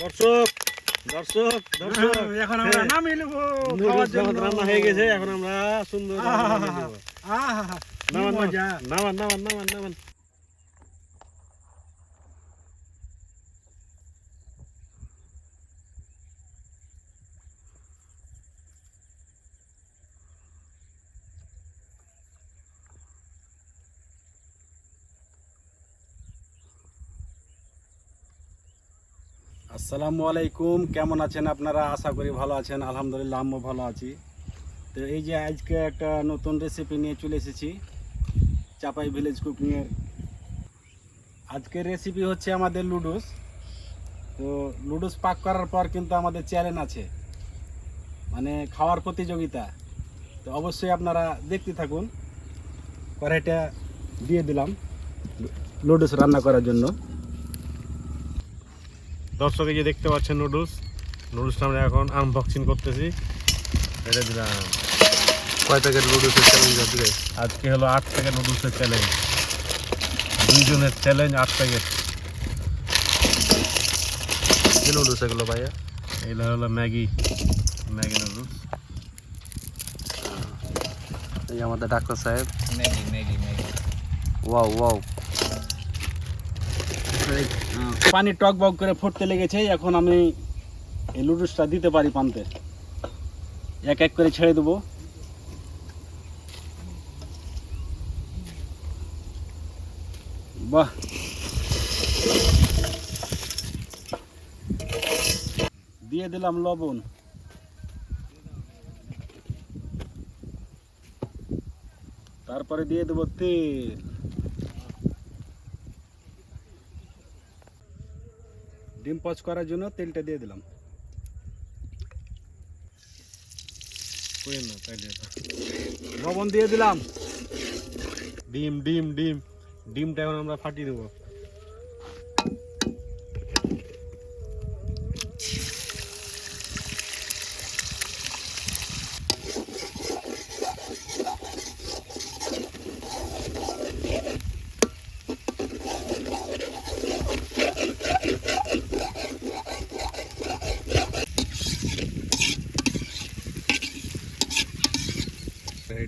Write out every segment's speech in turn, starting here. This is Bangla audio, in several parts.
দর্শক দর্শক দর্শক এখন আমরা নামিয়ে নেব খাওয়ার জন্য রান্না হয়ে গেছে। এখন আমরা সুন্দর নামান নামান নামান নামান নামান। আসসালামু আলাইকুম, কেমন আছেন আপনারা? আশা করি ভালো আছেন। আলহামদুলিল্লাহ আমিও ভালো আছি। তো এই যে আজকে একটা নতুন রেসিপি নিয়ে চলে এসেছি চাপাই ভিলেজ কুকিংয়ের। আজকের রেসিপি হচ্ছে আমাদের লুডুস। তো লুডুস পাক করার পর কিন্তু আমাদের চ্যালেঞ্জ আছে, মানে খাওয়ার প্রতিযোগিতা। তো অবশ্যই আপনারা দেখতে থাকুন। কড়াইটা দিয়ে দিলাম লুডুস রান্না করার জন্য। দর্শক এই যে দেখতে পাচ্ছেন নুডলসটা আমরা এখন আনবক্সিং করতেছি। এটা দিলাম। কয় প্যাকেট নুডলসের চ্যালেঞ্জ আছে? আজকে হলো 8 প্যাকেট নুডলসের চ্যালেঞ্জ। 2 জনের চ্যালেঞ্জ 8 প্যাকেট। কি নুডলস এগুলো ভাইয়া? এগুলো হলো ম্যাগি নুডলস। এই আমাদের ডাক্তার সাহেব Maggi Maggi Maggi wow wow. পানি টক বক করে ফুটতে লেগেছে। এখন আমি এই লুডুসটা দিতে পারি পান্তে। এক এক করে ছেড়ে দেবো। বাহ, দিয়ে দিলাম লবণ। তারপরে দিয়ে দেবো তেল। ডিম পচ করার জন্য তেলটা দিয়ে দিলাম। না তাইলে লবণ দিয়ে দিলাম। ডিমটা এখন আমরা ফাটিয়ে দেবো।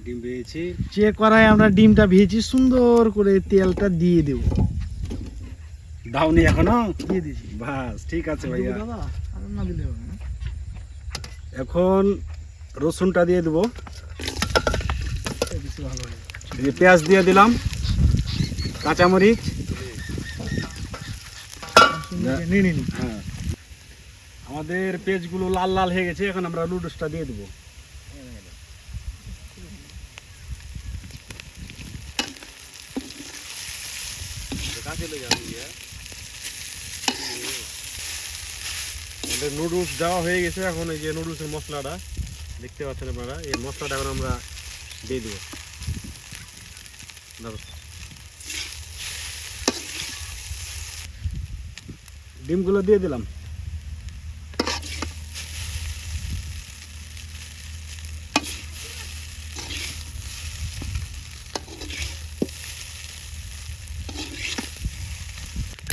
ডিম ভেজেছি। যে কড়াই আমরা ডিমটা ভেজেছি সুন্দর করে তেলটা দিয়ে দেব। দাওনি এখনো? দিয়ে দিয়েছি। বাস, ঠিক আছে ভাইয়া। দাদা আর না দিলে হবে না। এখন রসুনটা দিয়ে দেবো। বেশি ভালো হয়। এই যে পেঁয়াজ দিয়ে দিলাম, কাঁচামরিচ। নিয়ে নিন। হ্যাঁ, আমাদের পেঁয়াজগুলো লাল লাল হয়ে গেছে। এখন আমরা লুডুসটা দিয়ে দেবো। আমাদের নুডলস দেওয়া হয়ে গেছে। এখন এই যে নুডলসের মশলাটা দেখতে পাচ্ছেন আপনারা, এই মশলাটা এখন আমরা দিয়ে দেবো। ডিমগুলো দিয়ে দিলাম।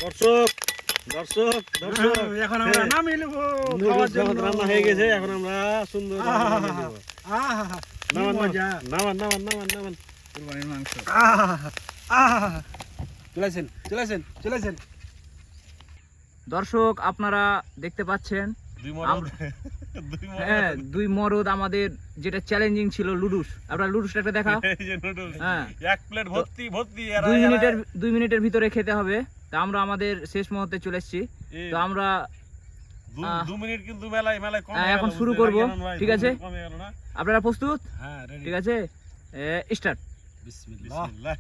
দর্শক দর্শক দর্শক এখন আমরা নামিয়ে নেব খাওয়ার নুডলস জন্য। রান্না হয়ে গেছে। এখন আমরা সুন্দর নামান মজা। নামান নামান নামান নামান। কুরবানির মাংস। চলেছেন চলেছেন চলেছেন। দর্শক আপনারা দেখতে পাচ্ছেন হ্যাঁ, 2 মরদ আমাদের যেটা চ্যালেঞ্জিং ছিল লুডুস। আপনারা লুডুসটা একটা দেখাও। হ্যাঁ, এক প্লেট ভর্তি ভর্তি। 2 মিনিটের ভিতরে খেতে হবে। তা আমরা আমাদের শেষ মুহূর্তে চলে এসেছি। তো আমরা 2 মিনিট কিন্তু মেলায় কম। এখন শুরু করব, ঠিক আছে? আপনারা প্রস্তুত? হ্যাঁ, রেডি। ঠিক আছে, স্টার্ট। বিসমিল্লাহ।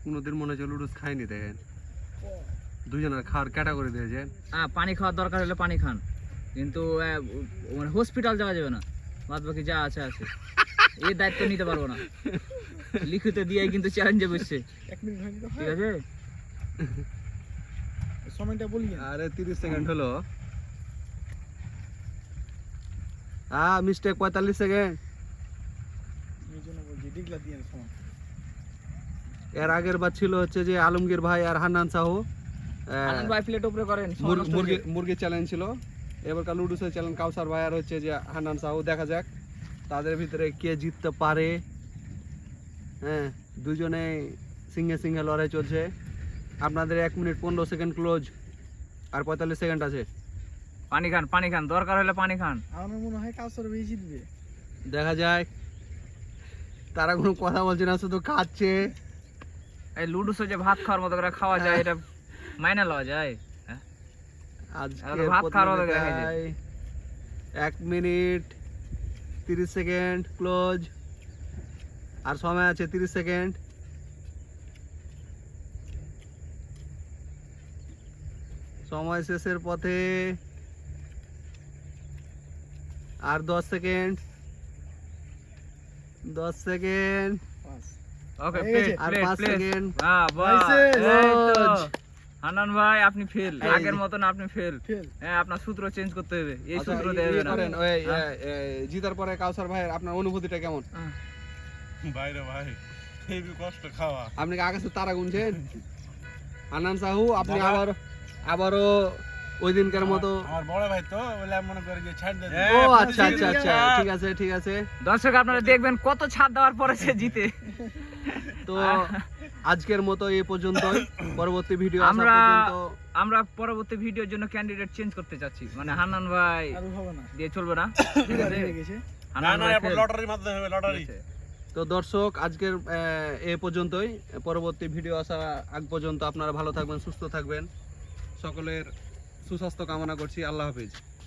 কোনদিন মনে হচ্ছে লুডুস খাইনি, দেখেন 2 জনের খাওয়ার ক্যাটাগরি দিয়েছে। পানি খাওয়ার দরকার হলে পানি খান, কিন্তু মানে হসপিটাল যাওয়া যাবে না। বাদ বাকি যা আছে আছে, এই দায়িত্ব নিতে পারবো না। লিখিত দিয়ে কিন্তু চ্যালেঞ্জে বসছে, ঠিক আছে? সময়টা বলি আরে 30 সেকেন্ড হলো। Mistake 45 second. এই জন্য বলছি ডিগলা দিয়ে সময়। এর আগের বার ছিল হচ্ছে যে আলমগীর ভাই আর হান্নান সাহু আনন্দ ভাই প্লেট উপরে করেন মুরগি চ্যালেঞ্জ ছিল। এবারকার লুডুসের চ্যালেঞ্জ কাউসার ভাই আর হচ্ছে যে হান্নান সাহু। দেখা যাক তাদের ভিতরে কে জিততে পারে। হ্যাঁ, দুজনে সিঙ্গে সিঙ্গে লড়াই চলছে। আপনাদের 1 মিনিট 15 সেকেন্ড ক্লোজ, আর 45 সেকেন্ড আছে। পানি খান দরকার হলে পানি খান। আমার মনে হয় কাউসার বেশি জিতবে। দেখা যায়। তারা কোনো কথা বলছে না, শুধু খাচ্ছে। এই লুডুসে যে ভাত খাওয়ার মতো করে খাওয়া যায়, এটা মাইনা লওয়া যায়? আজকে ভাত খাওয়ার মতো দেখা যায়। 1 মিনিট 30 সেকেন্ড ক্লোজ, আর সময় আছে 30 সেকেন্ড। সময় শেষের পথে, আর 10 সেকেন্ড। 10 সেকেন্ড, ওকে হয়ে গেছে। আর 5 সেকেন্ড। বাহ বাহ, হয়েছে। এই তো। ক্লোজ। হান্নান ভাই আপনি ফেল, এই আগের যে। মতন আপনি ফেল। ফেল। হ্যাঁ, আপনার সূত্র চেঞ্জ করতে হবে, এই আচ্ছা, সূত্র ইয়ে দেবে না। করেন, জিতার পরে কাউসার ভাইয়ের আপনার অনুভূতিটা কেমন? বাইরে ভাই হেবি কষ্ট খাওয়া। আপনি কি আকাশে তারা গুনছেন? হান্নান সাহু, আপনি বাবা। আবারও ওই দিনকার মতো। আমার বড় ভাই তো বলে মনে করে যে ছাড় দে। ও আচ্ছা আচ্ছা আচ্ছা, ঠিক আছে ঠিক আছে। দর্শক আপনারা দেখবেন কত ছাড় দেওয়ার পরে সে জিতে। তো আজকের মতো এই পর্যন্তই। পরবর্তী ভিডিও আসা আমরা পর্যন্ত আমরা পরবর্তী ভিডিওর জন্য ক্যান্ডিডেট চেঞ্জ করতে চাচ্ছি, মানে হান্নান ভাই আর হবে না। দিয়ে চলবে না। ঠিক আছে? হয়ে গেছে। না হান্নান না, ভাই এখন fail। লটারির মাধ্যমে হবে, লটারি। ঠিক আছে। তো দর্শক আজকের এই পর্যন্তই। পরবর্তী ভিডিও আসার আগ পর্যন্ত আপনারা ভালো থাকবেন, সুস্থ থাকবেন। সকলের সুস্বাস্থ্য কামনা করছি। আল্লাহ হাফেজ।